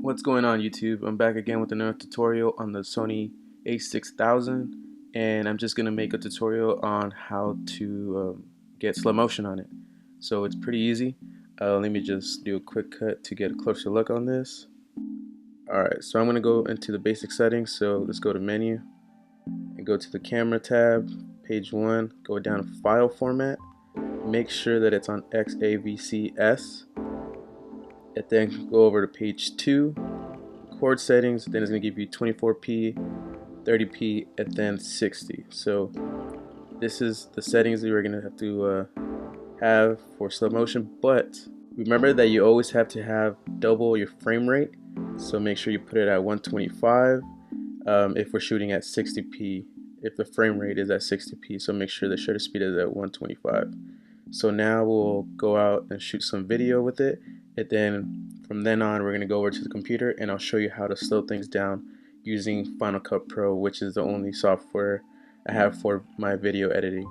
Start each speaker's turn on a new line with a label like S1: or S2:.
S1: What's going on, YouTube? I'm back again with another tutorial on the Sony A6000, and I'm just gonna make a tutorial on how to get slow motion on it. So it's pretty easy. Let me just do a quick cut to get a closer look on this. Alright, so I'm gonna go into the basic settings. So let's go to menu and go to the camera tab, page 1, go down to file format, make sure that it's on XAVCS, and then go over to page 2, record settings. Then it's going to give you 24p, 30p, and then 60. So this is the settings that you're going to have for slow motion, but remember that you always have to have double your frame rate, so make sure you put it at 125 if we're shooting at 60p, if the frame rate is at 60p, so make sure the shutter speed is at 125. So now we'll go out and shoot some video with it, and then from then on we're going to go over to the computer and I'll show you how to slow things down using Final Cut Pro, which is the only software I have for my video editing.